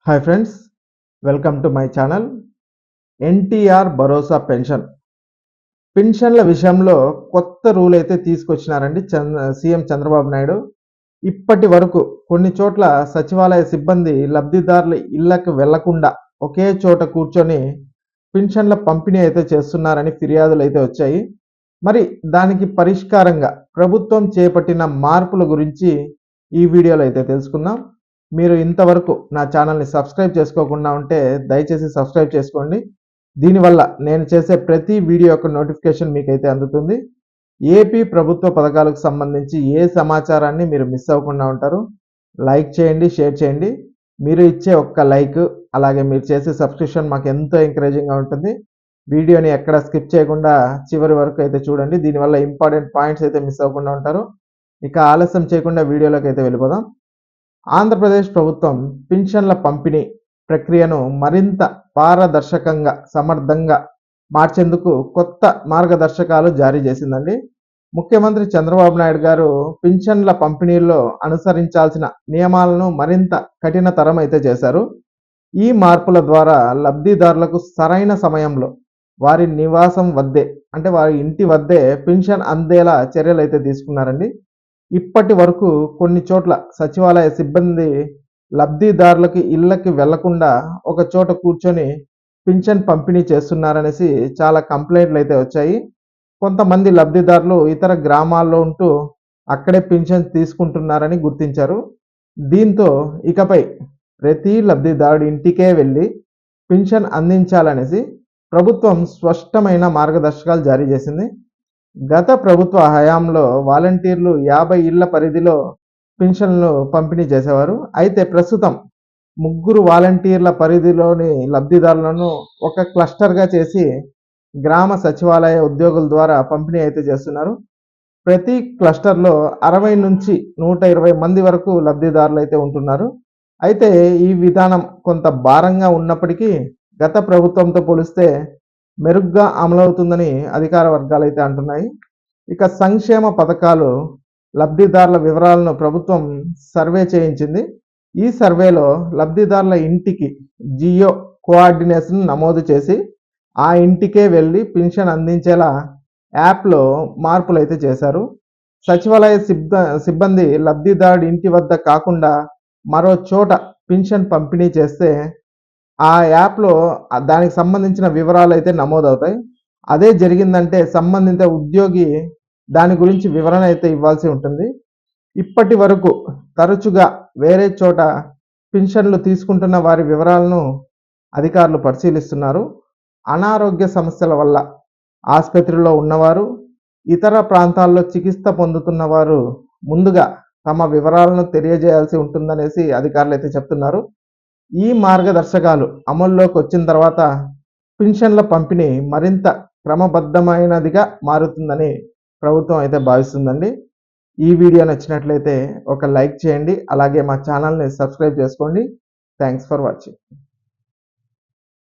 Hi friends, welcome to my channel. NTR భరోసా పెన్షన్ల విషయంలో కొత్త రూల్ అయితే తీసుకొచ్చినారండి సీఎం చంద్రబాబు నాయుడు. ఇప్పటి వరకు కొన్ని చోట్ల సచివాలయ సిబ్బంది లబ్ధిదారుల ఇళ్లకు వెళ్లకుండా ఒకే చోట కూర్చొని పెన్షన్ల పంపిణీ అయితే చేస్తున్నారని ఫిర్యాదులు అయితే వచ్చాయి. మరి దానికి పరిష్కారంగా ప్రభుత్వం చేపట్టిన మార్పుల గురించి ఈ వీడియోలో అయితే తెలుసుకుందాం. మీరు ఇంతవరకు నా ఛానల్ని సబ్స్క్రైబ్ చేసుకోకుండా ఉంటే దయచేసి సబ్స్క్రైబ్ చేసుకోండి. దీనివల్ల నేను చేసే ప్రతి వీడియో యొక్క నోటిఫికేషన్ మీకైతే అందుతుంది. ఏపీ ప్రభుత్వ పథకాలకు సంబంధించి ఏ సమాచారాన్ని మీరు మిస్ అవ్వకుండా ఉంటారు. లైక్ చేయండి, షేర్ చేయండి. మీరు ఇచ్చే ఒక్క లైక్ అలాగే మీరు చేసే సబ్స్క్రిప్షన్ మాకు ఎంతో ఎంకరేజింగ్గా ఉంటుంది. వీడియోని ఎక్కడ స్కిప్ చేయకుండా చివరి వరకు అయితే చూడండి. దీనివల్ల ఇంపార్టెంట్ పాయింట్స్ అయితే మిస్ అవ్వకుండా ఉంటారు. ఇక ఆలస్యం చేయకుండా వీడియోలోకి అయితే వెళ్ళిపోదాం. ఆంధ్రప్రదేశ్ ప్రభుత్వం పింఛన్ల పంపిణీ ప్రక్రియను మరింత పారదర్శకంగా సమర్థంగా మార్చేందుకు కొత్త మార్గదర్శకాలు జారీ చేసిందండి. ముఖ్యమంత్రి చంద్రబాబు నాయుడు గారు పింఛన్ల పంపిణీలో అనుసరించాల్సిన నియమాలను మరింత కఠినతరం అయితే చేశారు. ఈ మార్పుల ద్వారా లబ్ధిదారులకు సరైన సమయంలో వారి నివాసం వద్దే అంటే వారి ఇంటి వద్దే పింఛన్ అందేలా చర్యలు అయితే తీసుకున్నారండి. ఇప్పటి వరకు కొన్ని చోట్ల సచివాలయ సిబ్బంది లబ్ధిదారులకు ఇళ్లకి వెళ్లకుండా ఒక చోట కూర్చొని పింఛన్ పంపిణీ చేస్తున్నారనేసి చాలా కంప్లైంట్లు అయితే వచ్చాయి. కొంతమంది లబ్ధిదారులు ఇతర గ్రామాల్లో ఉంటూ అక్కడే పింఛన్ తీసుకుంటున్నారని గుర్తించారు. దీంతో ఇకపై ప్రతి లబ్ధిదారుడి ఇంటికే వెళ్ళి పింఛన్ అందించాలనేసి ప్రభుత్వం స్పష్టమైన మార్గదర్శకాలు జారీ చేసింది. గత ప్రభుత్వ హయాంలో వాలంటీర్లు 50 ఇళ్ల పరిధిలో పెన్షన్లు పంపిణీ చేసేవారు. అయితే ప్రస్తుతం 3 వాలంటీర్ల పరిధిలోని లబ్ధిదారులను ఒక క్లస్టర్గా చేసి గ్రామ సచివాలయ ఉద్యోగుల ద్వారా పంపిణీ అయితే చేస్తున్నారు. ప్రతి క్లస్టర్లో 60 నుంచి 120 మంది వరకు లబ్ధిదారులు అయితే ఉంటున్నారు. అయితే ఈ విధానం కొంత భారంగా ఉన్నప్పటికీ గత ప్రభుత్వంతో పోలిస్తే మెరుగ్గా అమలవుతుందని అధికార వర్గాలు అయితే అంటున్నాయి. ఇక సంక్షేమ పథకాలు లబ్ధిదారుల వివరాలను ప్రభుత్వం సర్వే చేయించింది. ఈ సర్వేలో లబ్ధిదారుల ఇంటికి జియో కోఆర్డినేషన్ నమోదు చేసి ఆ ఇంటికే వెళ్ళి పెన్షన్ అందించేలా యాప్లో మార్పులు అయితే చేశారు. సచివాలయ సిబ్బంది లబ్ధిదారుడి ఇంటి వద్ద కాకుండా మరో చోట పెన్షన్ పంపిణీ చేస్తే ఆ యాప్లో దానికి సంబంధించిన వివరాలు అయితే నమోదవుతాయి. అదే జరిగిందంటే సంబంధిత ఉద్యోగి దాని గురించి వివరణ అయితే ఇవ్వాల్సి ఉంటుంది. ఇప్పటి వరకు తరచుగా వేరే చోట పెన్షన్లు తీసుకుంటున్న వారి వివరాలను అధికారులు పరిశీలిస్తున్నారు. అనారోగ్య సమస్యల వల్ల ఆసుపత్రిలో ఉన్నవారు, ఇతర ప్రాంతాల్లో చికిత్స పొందుతున్న వారు ముందుగా తమ వివరాలను తెలియజేయాల్సి ఉంటుందనేసి అధికారులు అయితే చెప్తున్నారు. ఈ మార్గదర్శకాలు అమల్లోకి వచ్చిన తర్వాత పెన్షన్ల పంపిణీ మరింత క్రమబద్ధమైనదిగా మారుతుందని ప్రభుత్వం అయితే భావిస్తుందండి. ఈ వీడియో నచ్చినట్లయితే ఒక లైక్ చేయండి, అలాగే మా ఛానల్ని సబ్స్క్రైబ్ చేసుకోండి. Thanks for watching.